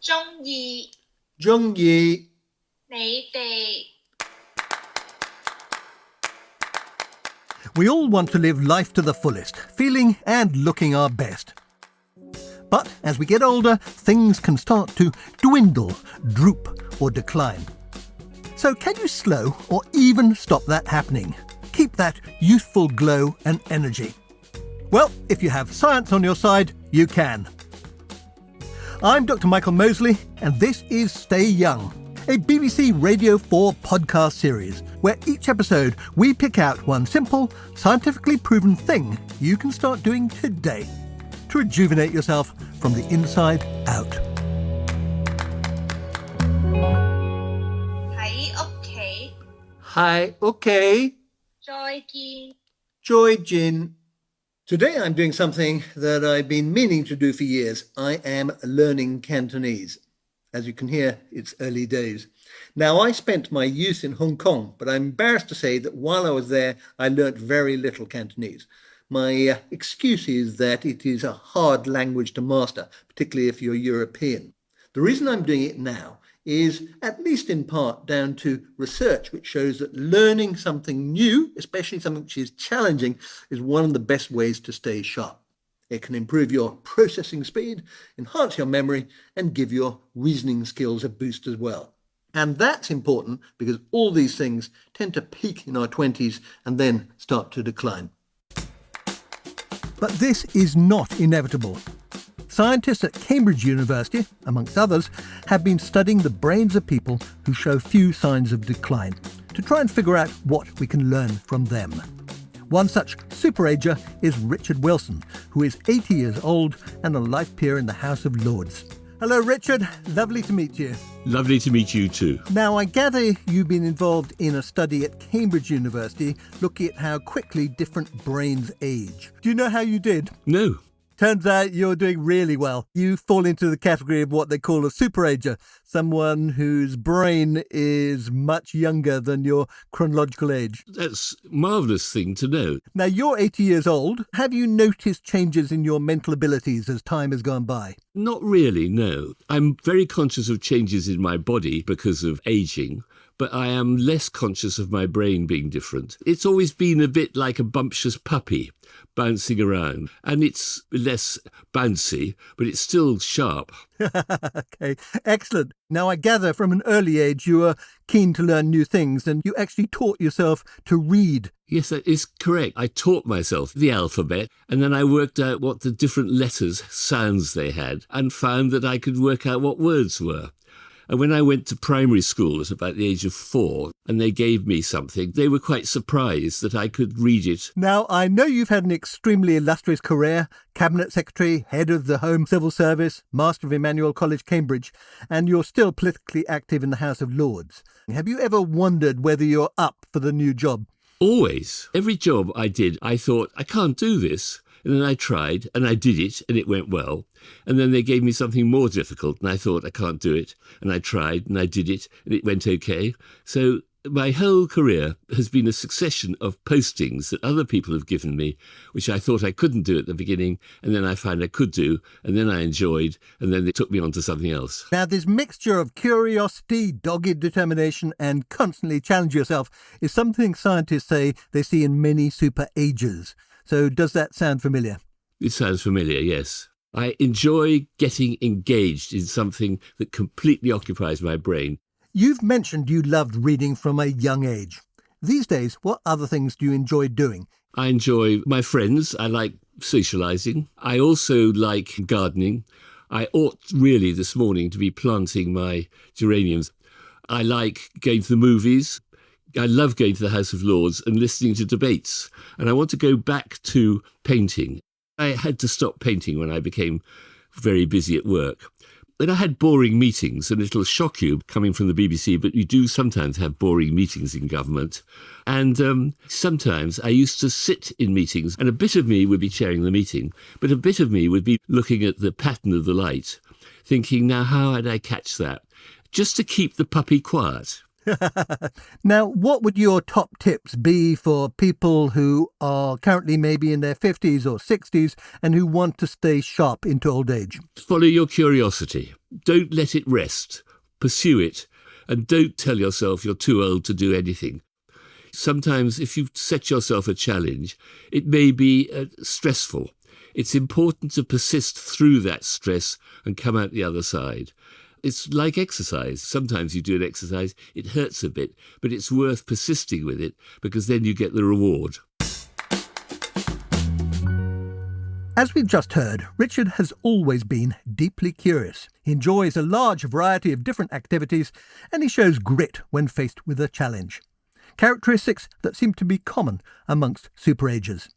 中意中意你哋 We all want to live life to the fullest, feeling and looking our best. But as we get older, things can start to dwindle, droop or decline. So can you slow or even stop that happening? Keep that youthful glow and energy. Well, if you have science on your side, you can. I'm Dr. Michael Mosley, and this is Stay Young, a BBC Radio 4 podcast series where each episode we pick out one simple, scientifically proven thing you can start doing today to rejuvenate yourself from the inside out. 喺屋企 Hi, okay. 再見 Joy Jin. Today I'm doing something that I've been meaning to do for years. I am learning Cantonese. As you can hear, it's early days. Now, I spent my youth in Hong Kong, but I'm embarrassed to say that while I was there, I learnt very little Cantonese. My excuse is that it is a hard language to master, particularly if you're European. The reason I'm doing it now is, at least in part, down to research which shows that learning something new, especially something which is challenging, is one of the best ways to stay sharp. It can improve your processing speed, enhance your memory, and give your reasoning skills a boost as well. And that's important because all these things tend to peak in our 20s and then start to decline. But this is not inevitable. Scientists at Cambridge University, amongst others, have been studying the brains of people who show few signs of decline to try and figure out what we can learn from them. One such superager is Richard Wilson, who is 80 years old and a life peer in the House of Lords. Hello, Richard. Lovely to meet you. Lovely to meet you too. Now, I gather you've been involved in a study at Cambridge University looking at how quickly different brains age. Do you know how you did? No. Turns out you're doing really well. You fall into the category of what they call a superager, someone whose brain is much younger than your chronological age. That's a marvellous thing to know. Now, you're 80 years old. Have you noticed changes in your mental abilities as time has gone by? Not really, no. I'm very conscious of changes in my body because of ageing, but I am less conscious of my brain being different. It's always been a bit like a bumptious puppy bouncing around, and it's less bouncy, but it's still sharp. Okay, excellent. Now, I gather from an early age you were keen to learn new things and you actually taught yourself to read. Yes, that is correct. I taught myself the alphabet, and then I worked out what the different letters, sounds they had, and found that I could work out what words were. And when I went to primary school at about the age of 4 and they gave me something, they were quite surprised that I could read it. Now, I know you've had an extremely illustrious career, Cabinet Secretary, Head of the Home Civil Service, Master of Emmanuel College, Cambridge, and you're still politically active in the House of Lords. Have you ever wondered whether you're up for the new job? Always. Every job I did, I thought, I can't do this. And then I tried, and I did it, and it went well. And then they gave me something more difficult, and I thought, I can't do it. And I tried, and I did it, and it went okay. So my whole career has been a succession of postings that other people have given me, which I thought I couldn't do at the beginning, and then I found I could do, and then I enjoyed, and then they took me on to something else. Now, this mixture of curiosity, dogged determination, and constantly challenge yourself is something scientists say they see in many superagers. So does that sound familiar? It sounds familiar, yes. I enjoy getting engaged in something that completely occupies my brain. You've mentioned you loved reading from a young age. These days, what other things do you enjoy doing? I enjoy my friends. I like socialising. I also like gardening. I ought really this morning to be planting my geraniums. I like going to the movies. I love going to the House of Lords and listening to debates. And I want to go back to painting. I had to stop painting when I became very busy at work. Then I had boring meetings, and it'll shock you coming from the BBC, but you do sometimes have boring meetings in government. And sometimes I used to sit in meetings, and a bit of me would be chairing the meeting, but a bit of me would be looking at the pattern of the light, thinking, now how did I catch that? Just to keep the puppy quiet. Now, what would your top tips be for people who are currently maybe in their 50s or 60s and who want to stay sharp into old age? Follow your curiosity. Don't let it rest. Pursue it. And don't tell yourself you're too old to do anything. Sometimes if you set yourself a challenge, it may be stressful. It's important to persist through that stress and come out the other side. It's like exercise. Sometimes you do an exercise, it hurts a bit, but it's worth persisting with it because then you get the reward. As we've just heard, Richard has always been deeply curious. He enjoys a large variety of different activities and he shows grit when faced with a challenge. Characteristics that seem to be common amongst superagers.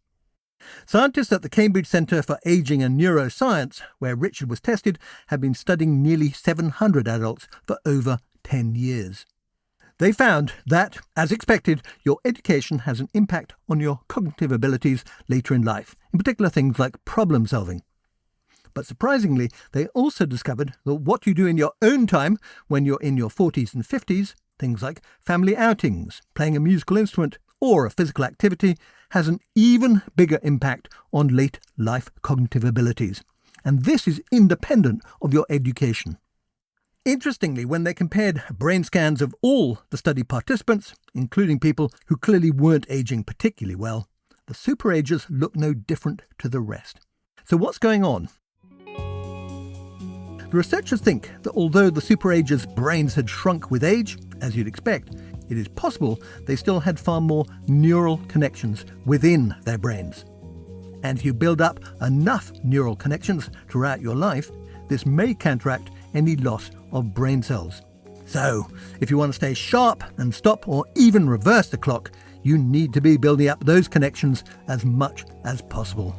Scientists at the Cambridge Centre for Ageing and Neuroscience, where Richard was tested, have been studying nearly 700 adults for over 10 years. They found that, as expected, your education has an impact on your cognitive abilities later in life, in particular things like problem solving. But surprisingly, they also discovered that what you do in your own time when you're in your 40s and 50s, things like family outings, playing a musical instrument, or a physical activity, has an even bigger impact on late life cognitive abilities. And this is independent of your education. Interestingly, when they compared brain scans of all the study participants, including people who clearly weren't aging particularly well, the superagers look no different to the rest. So what's going on? The researchers think that although the superagers' brains had shrunk with age, as you'd expect, it is possible they still had far more neural connections within their brains. And if you build up enough neural connections throughout your life, this may counteract any loss of brain cells. So, if you want to stay sharp and stop or even reverse the clock, you need to be building up those connections as much as possible.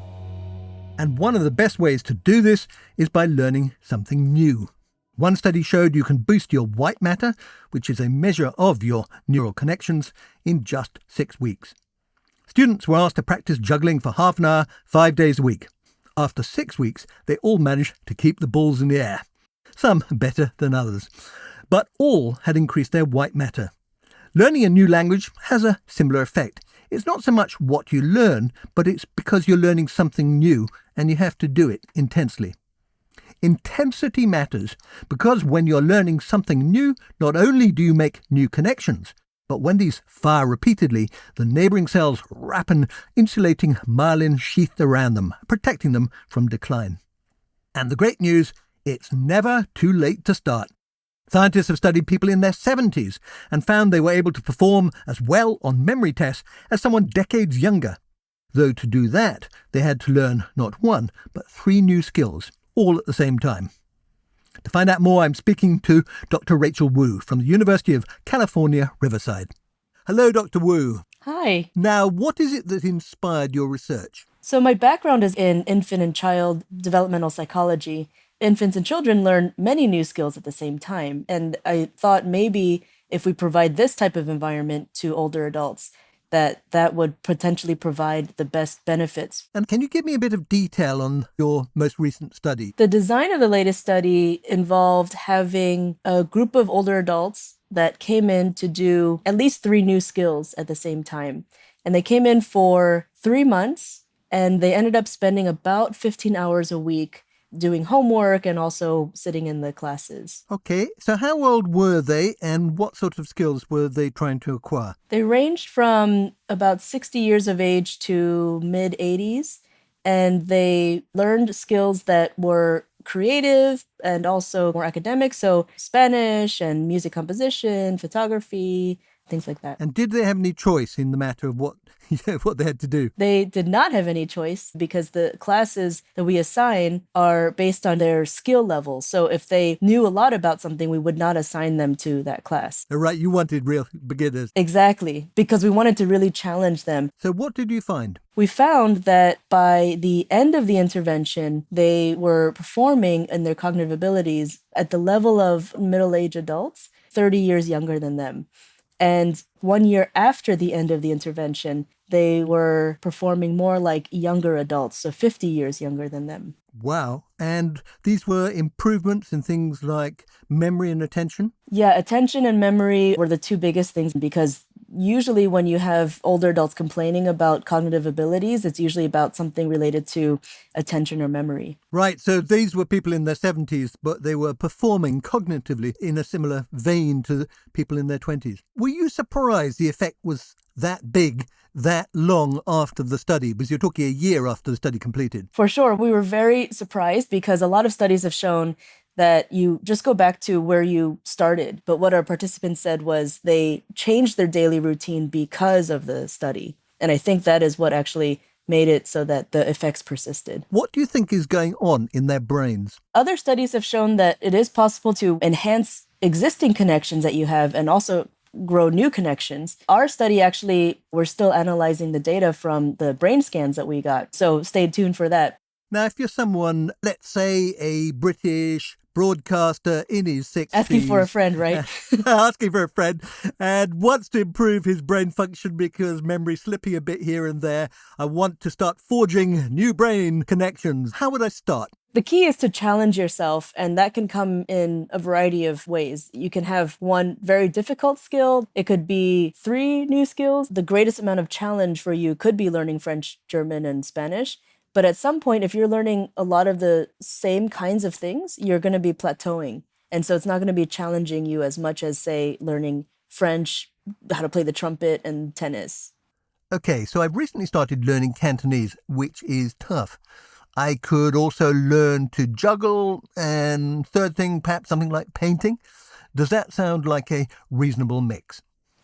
And one of the best ways to do this is by learning something new. One study showed you can boost your white matter, which is a measure of your neural connections, in just 6 weeks. Students were asked to practice juggling for half an hour, 5 days a week. After 6 weeks, they all managed to keep the balls in the air. Some better than others. But all had increased their white matter. Learning a new language has a similar effect. It's not so much what you learn, but it's because you're learning something new and you have to do it intensely. Intensity matters because when you're learning something new, not only do you make new connections, but when these fire repeatedly, the neighbouring cells wrap an insulating myelin sheath around them, protecting them from decline. And the great news, it's never too late to start. Scientists have studied people in their 70s and found they were able to perform as well on memory tests as someone decades younger. Though to do that, they had to learn not one, but 3 new skills, all at the same time. To find out more, I'm speaking to Dr. Rachel Wu from the University of California, Riverside. Hello, Dr. Wu. Hi. Now, what is it that inspired your research? So my background is in infant and child developmental psychology. Infants and children learn many new skills at the same time. And I thought maybe if we provide this type of environment to older adults, that would potentially provide the best benefits. And can you give me a bit of detail on your most recent study? The design of the latest study involved having a group of older adults that came in to do at least 3 new skills at the same time. And they came in for 3 months, and they ended up spending about 15 hours a week doing homework and also sitting in the classes. Okay, so how old were they and what sort of skills were they trying to acquire? They ranged from about 60 years of age to mid-80s, and they learned skills that were creative and also more academic, so Spanish and music composition, photography, things like that. And did they have any choice in the matter of what they had to do? They did not have any choice because the classes that we assign are based on their skill level. So if they knew a lot about something, we would not assign them to that class. Right, you wanted real beginners. Exactly, because we wanted to really challenge them. So what did you find? We found that by the end of the intervention, they were performing in their cognitive abilities at the level of middle-aged adults, 30 years younger than them. And 1 year after the end of the intervention, they were performing more like younger adults, so 50 years younger than them. Wow. And these were improvements in things like memory and attention? Yeah, attention and memory were the two biggest things because usually when you have older adults complaining about cognitive abilities, it's usually about something related to attention or memory. Right, so these were people in their 70s, but they were performing cognitively in a similar vein to people in their 20s. Were you surprised the effect was that big, that long after the study? Because you're talking a year after the study completed. For sure, we were very surprised because a lot of studies have shown that you just go back to where you started. But what our participants said was they changed their daily routine because of the study. And I think that is what actually made it so that the effects persisted. What do you think is going on in their brains? Other studies have shown that it is possible to enhance existing connections that you have and also grow new connections. Our study actually, we're still analyzing the data from the brain scans that we got. So stay tuned for that. Now, if you're someone, let's say a British broadcaster in his 60s... Asking for a friend, right? Asking for a friend, and wants to improve his brain function because memory's slipping a bit here and there. I want to start forging new brain connections. How would I start? The key is to challenge yourself, and that can come in a variety of ways. You can have one very difficult skill. It could be 3 new skills. The greatest amount of challenge for you could be learning French, German, and Spanish. But at some point, if you're learning a lot of the same kinds of things, you're going to be plateauing. And so it's not going to be challenging you as much as, say, learning French, how to play the trumpet, and tennis. Okay, so I've recently started learning Cantonese, which is tough. I could also learn to juggle, and third thing, perhaps something like painting. Does that sound like a reasonable mix?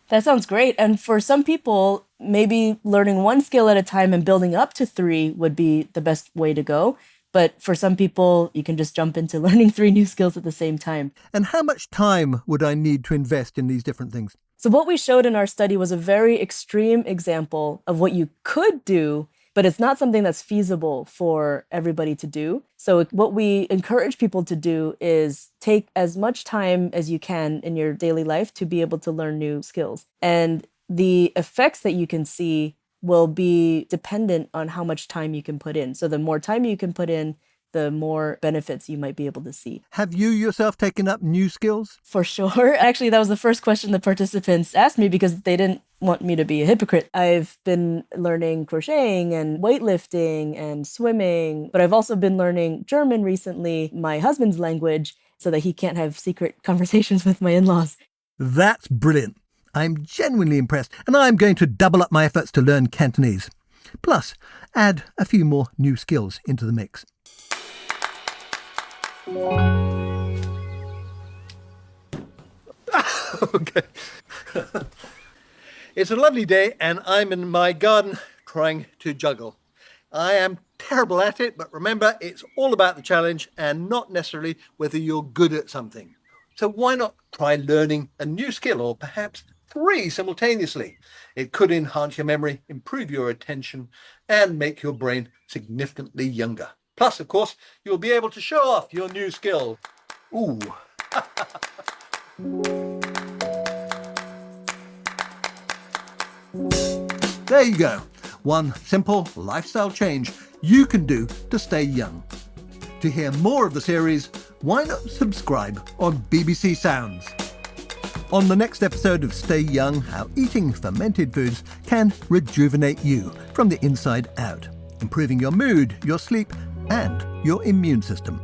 That sounds great. And for some people, maybe learning 1 skill at a time and building up to 3 would be the best way to go. But for some people, you can just jump into learning 3 new skills at the same time. And how much time would I need to invest in these different things? So what we showed in our study was a very extreme example of what you could do, but it's not something that's feasible for everybody to do. So what we encourage people to do is take as much time as you can in your daily life to be able to learn new skills. And the effects that you can see will be dependent on how much time you can put in. So the more time you can put in, the more benefits you might be able to see. Have you yourself taken up new skills? For sure. Actually, that was the first question the participants asked me because they didn't want me to be a hypocrite. I've been learning crocheting and weightlifting and swimming, but I've also been learning German recently, my husband's language, so that he can't have secret conversations with my in-laws. That's brilliant. I'm genuinely impressed, and I'm going to double up my efforts to learn Cantonese. Plus, add a few more new skills into the mix. Okay. It's a lovely day and I'm in my garden trying to juggle. I am terrible at it, but remember, it's all about the challenge and not necessarily whether you're good at something. So why not try learning a new skill, or perhaps 3 simultaneously? It could enhance your memory, improve your attention, and make your brain significantly younger. Plus, of course, you'll be able to show off your new skill. Ooh. There you go. One simple lifestyle change you can do to stay young. To hear more of the series, why not subscribe on BBC Sounds? On the next episode of Stay Young, how eating fermented foods can rejuvenate you from the inside out, improving your mood, your sleep, and your immune system.